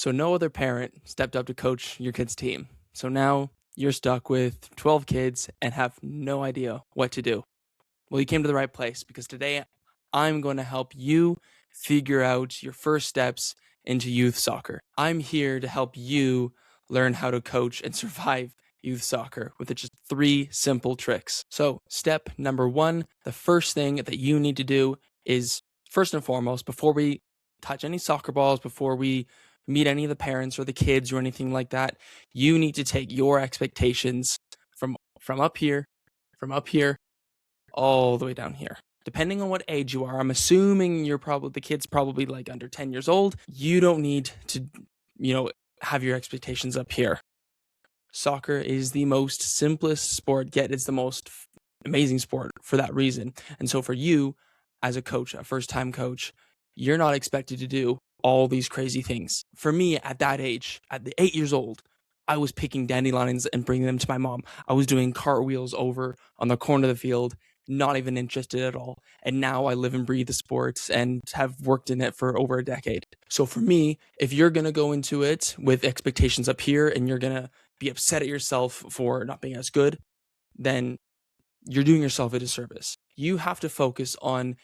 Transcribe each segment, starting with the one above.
So no other parent stepped up to coach your kid's team. So now you're stuck with 12 kids and have no idea what to do. Well, you came to the right place because today I'm going to help you figure out your first steps into youth soccer. I'm here to help you learn how to coach and survive youth soccer with just 3 simple tricks. So, step number 1, the first thing that you need to do is first and foremost, before we touch any soccer balls, before we meet any of the parents or the kids or anything like that, you need to take your expectations from up here all the way down here. Depending on what age you are, I'm assuming the kid's probably like under 10 years old. You don't need to, have your expectations up here. Soccer is the most simplest sport, yet it's the most amazing sport for that reason. And so for you as a coach, a first time coach, you're not expected to do all these crazy things. For me at that age, at the 8 years old, I was picking dandelions and bringing them to my mom. I was doing cartwheels over on the corner of the field, not even interested at all. And now I live and breathe the sports and have worked in it for over a decade. So for me, if you're going to go into it with expectations up here and you're going to be upset at yourself for not being as good, then you're doing yourself a disservice. You have to focus on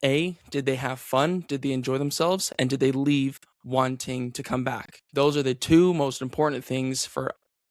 A, did they have fun? Did they enjoy themselves? And did they leave wanting to come back? Those are the 2 most important things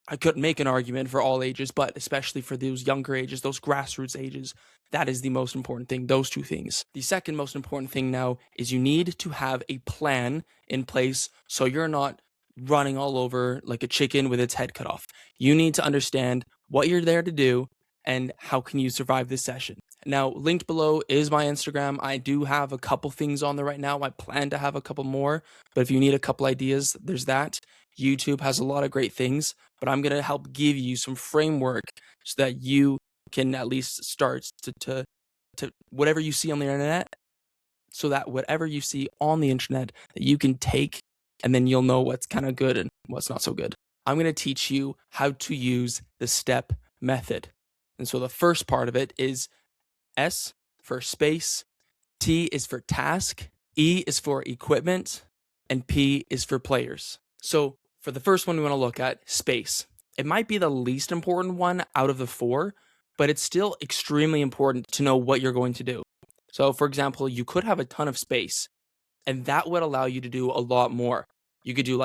I couldn't make an argument for all ages, but especially for those younger ages, those grassroots ages, that is the most important thing, those 2 things. The second most important thing now is you need to have a plan in place so you're not running all over like a chicken with its head cut off. You need to understand what you're there to do and how can you survive this session. Now, linked below is my Instagram. I do have a couple things on there right now. I plan to have a couple more, but if you need a couple ideas, there's that. YouTube has a lot of great things, but I'm going to help give you some framework so that you can at least start to whatever you see on the internet, so that whatever you see on the internet that you can take, and then you'll know what's kind of good and what's not so good. I'm going to teach you how to use the STEP method. And so the first part of it is S for space, T is for task, E is for equipment, and P is for players. So for the first one we want to look at, space. It might be the least important one out of the 4, but it's still extremely important to know what you're going to do. So for example, you could have a ton of space, and that would allow you to do a lot more. You could do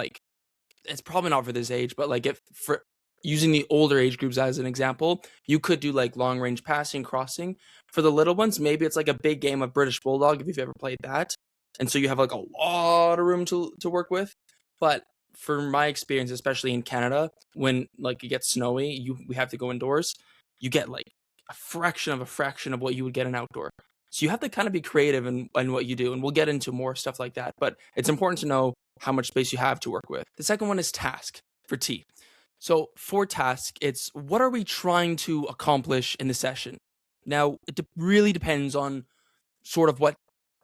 it's probably not for this age, but if for using the older age groups as an example, you could do long range passing, crossing. For the little ones, maybe it's like a big game of British Bulldog if you've ever played that. And so you have a lot of room to work with. But for my experience, especially in Canada, when it gets snowy, we have to go indoors, you get a fraction of what you would get in outdoor. So you have to kind of be creative in what you do, and we'll get into more stuff like that. But it's important to know how much space you have to work with. The second one is task for T. So for task, it's what are we trying to accomplish in the session? Now, it really depends on sort of what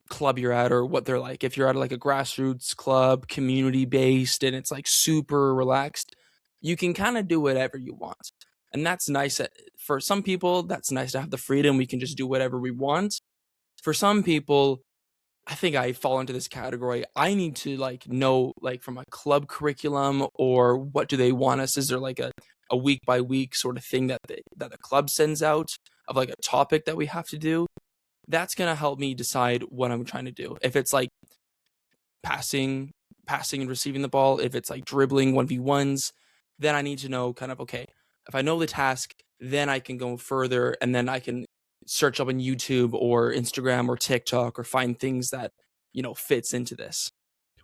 club you're at or what they're like. If you're at a grassroots club, community-based, and it's super relaxed, you can kind of do whatever you want. And that's nice. For some people, that's nice to have the freedom. We can just do whatever we want. For some people, I think I fall into this category. I need to know from a club curriculum, or what do they want us? Is there a week by week sort of thing that the club sends out of a topic that we have to do? That's going to help me decide what I'm trying to do. If it's passing and receiving the ball, if it's dribbling 1v1s, then I need to know kind of, okay, if I know the task, then I can go further, and then I can search up on YouTube or Instagram or TikTok or find things that, fits into this.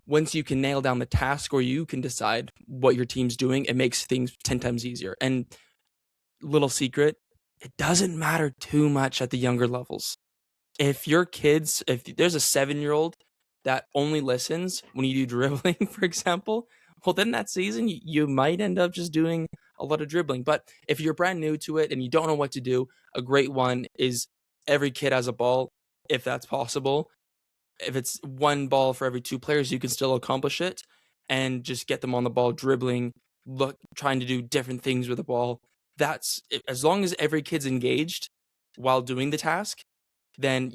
Once you can nail down the task, or you can decide what your team's doing, it makes things 10 times easier. And little secret, it doesn't matter too much at the younger levels. If there's a 7-year-old that only listens when you do dribbling, for example, well, then that season you might end up just doing a lot of dribbling. But if you're brand new to it and you don't know what to do, a great one is every kid has a ball, if that's possible. If it's 1 ball for every 2 players, you can still accomplish it, and just get them on the ball dribbling, trying to do different things with the ball. That's as long as every kid's engaged while doing the task, then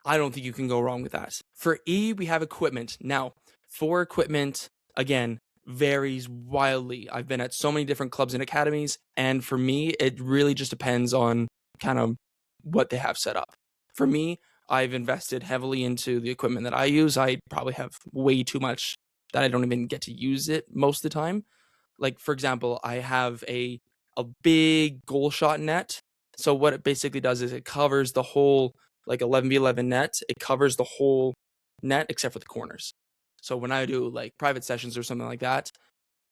I don't think you can go wrong with that. For E, we have equipment. Now, for equipment, again, varies wildly. I've been at so many different clubs and academies, and for me, it really just depends on kind of what they have set up. For me, I've invested heavily into the equipment that I use. I probably have way too much that I don't even get to use it most of the time. Like, for example, I have a big goal shot net. So what it basically does is it covers the whole, like, 11v11 net. It covers the whole net except for the corners. So when I do like private sessions or something like that,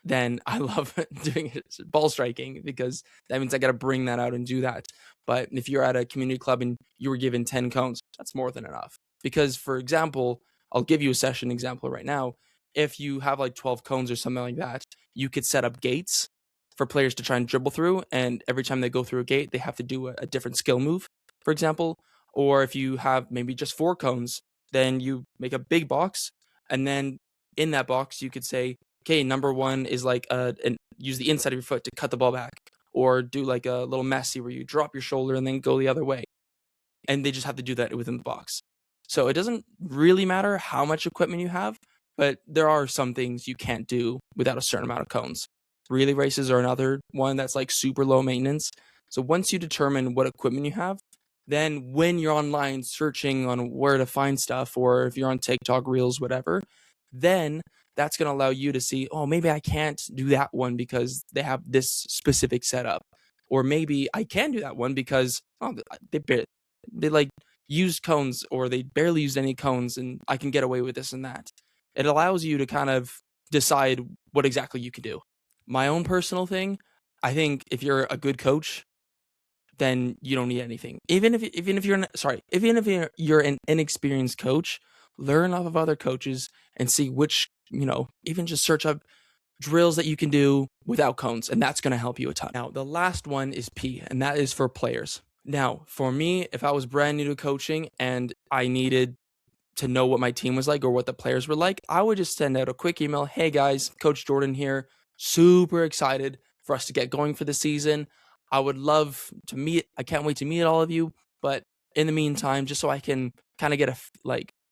then I love doing it, ball striking, because that means I got to bring that out and do that. But if you're at a community club and you were given 10 cones, that's more than enough. Because, for example, I'll give you a session example right now. If you have like 12 cones or something like that, you could set up gates for players to try and dribble through. And every time they go through a gate, they have to do a different skill move, for example. Or if you have maybe just 4 cones, then you make a big box. And then in that box, you could say, okay, number one is like and use the inside of your foot to cut the ball back, or do like a little Messi where you drop your shoulder and then go the other way. And they just have to do that within the box. So it doesn't really matter how much equipment you have, but there are some things you can't do without a certain amount of cones. Relay races are another one that's like super low maintenance. So once you determine what equipment you have, then when you're online searching on where to find stuff, or if you're on TikTok, Reels, whatever, then that's going to allow you to see, oh, maybe I can't do that one because they have this specific setup. Or maybe I can do that one because they like used cones, or they barely used any cones, and I can get away with this and that. It allows you to kind of decide what exactly you can do. My own personal thing, I think if you're a good coach, then you don't need anything. Even if you're an inexperienced coach, learn off of other coaches and see which, even just search up drills that you can do without cones, and that's going to help you a ton. Now, the last one is P, and that is for players. Now, for me, if I was brand new to coaching and I needed to know what my team was like or what the players were like, I would just send out a quick email. Hey guys, Coach Jordan here. Super excited for us to get going for the season. I would love to meet. I can't wait to meet all of you. But in the meantime, just so I can kind of get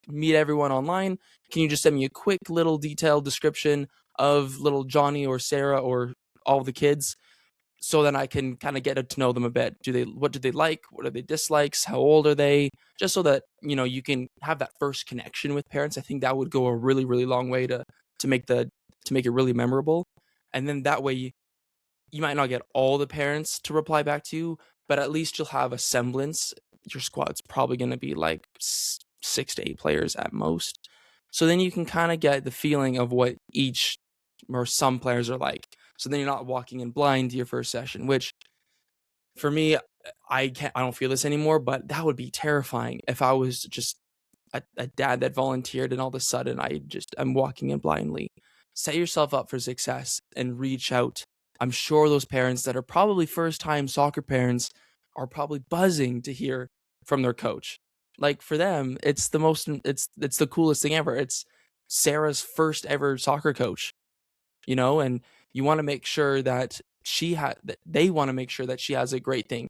meet everyone online, can you just send me a quick little detailed description of little Johnny or Sarah or all the kids, so then I can kind of get to know them a bit. What do they like? What are their dislikes? How old are they? Just so that, you can have that first connection with parents. I think that would go a really, really long way to make it really memorable. And then that way you might not get all the parents to reply back to you, but at least you'll have a semblance. Your squad's probably going to be like 6 to 8 players at most. So then you can kind of get the feeling of what each or some players are like. So then you're not walking in blind to your first session, which for me, I don't feel this anymore, but that would be terrifying if I was just a dad that volunteered and all of a sudden I'm walking in blindly. Set yourself up for success and reach out. I'm sure those parents that are probably first-time soccer parents are probably buzzing to hear from their coach. Like, for them, it's the coolest thing ever. It's Sarah's first ever soccer coach, and you want to make sure that they want to make sure that she has a great thing,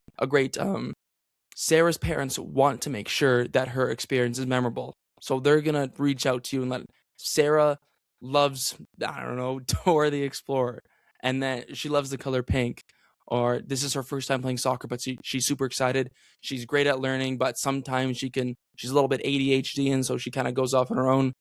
Sarah's parents want to make sure that her experience is memorable. So they're going to reach out to you and let Sarah loves, I don't know, Dora the Explorer, and then she loves the color pink, or this is her first time playing soccer, but she's super excited. She's great at learning, but sometimes she's a little bit ADHD, and so she kind of goes off on her own.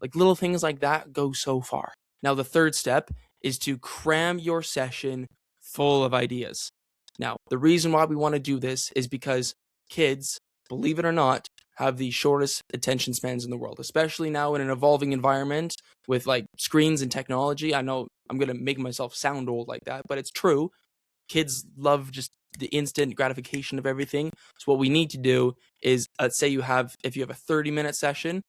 Like, little things like that go so far. Now, the third step is to cram your session full of ideas. Now, the reason why we want to do this is because kids, believe it or not, have the shortest attention spans in the world, especially now in an evolving environment with like screens and technology. I know I'm going to make myself sound old like that, but it's true. Kids love just the instant gratification of everything. So what we need to do is, say if you have a 30-minute session,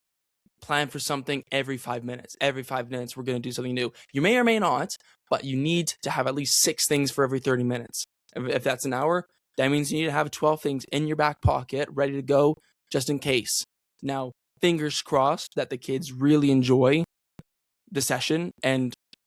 plan for something every 5 minutes. Every 5 minutes, we're going to do something new. You may or may not, but you need to have at least 6 things for every 30 minutes. If that's an hour, that means you need to have 12 things in your back pocket, ready to go, just in case. Now, fingers crossed that the kids really enjoy the session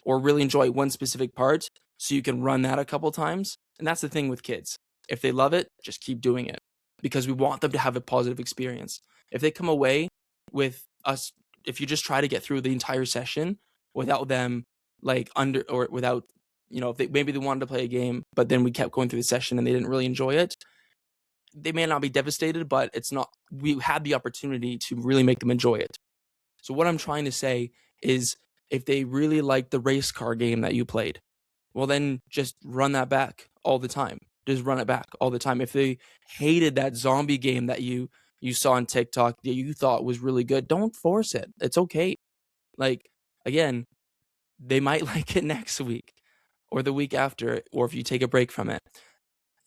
or really enjoy one specific part, so you can run that a couple times. And that's the thing with kids. If they love it, just keep doing it, because we want them to have a positive experience. If they come away with us, if you just try to get through the entire session without them or without, if maybe they wanted to play a game, but then we kept going through the session and they didn't really enjoy it. They may not be devastated, but we had the opportunity to really make them enjoy it. So what I'm trying to say is, if they really like the race car game that you played, well, then just run that back all the time. Just run it back all the time. If they hated that zombie game that you saw on TikTok that you thought was really good, don't force it. It's okay. Like, again, they might like it next week or the week after, or if you take a break from it.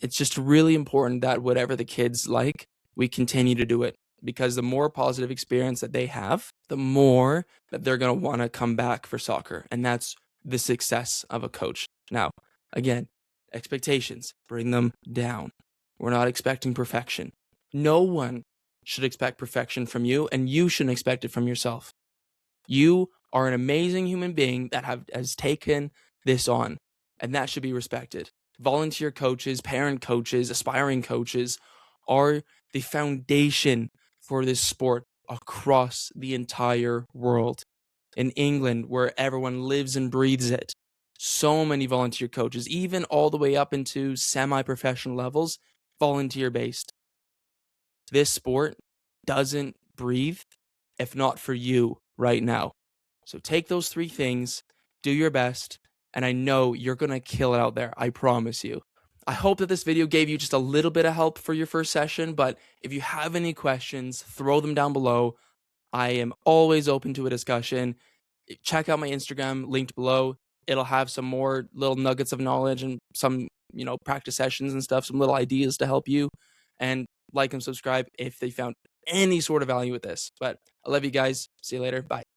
It's just really important that whatever the kids like, we continue to do it, because the more positive experience that they have, the more that they're going to want to come back for soccer. And that's the success of a coach. Now, again, expectations, bring them down. We're not expecting perfection. No one should expect perfection from you, and you shouldn't expect it from yourself. You are an amazing human being that has taken this on, and that should be respected. Volunteer coaches, parent coaches, aspiring coaches are the foundation for this sport across the entire world. In England, where everyone lives and breathes it, so many volunteer coaches, even all the way up into semi-professional levels, volunteer-based. This sport doesn't breathe if not for you right now. So take those 3 things, do your best, and I know you're going to kill it out there. I promise you. I hope that this video gave you just a little bit of help for your first session, but if you have any questions, throw them down below. I am always open to a discussion. Check out my Instagram linked below. It'll have some more little nuggets of knowledge and some, practice sessions and stuff, some little ideas to help you. And like and subscribe if they found any sort of value with this. But I love you guys. See you later. Bye.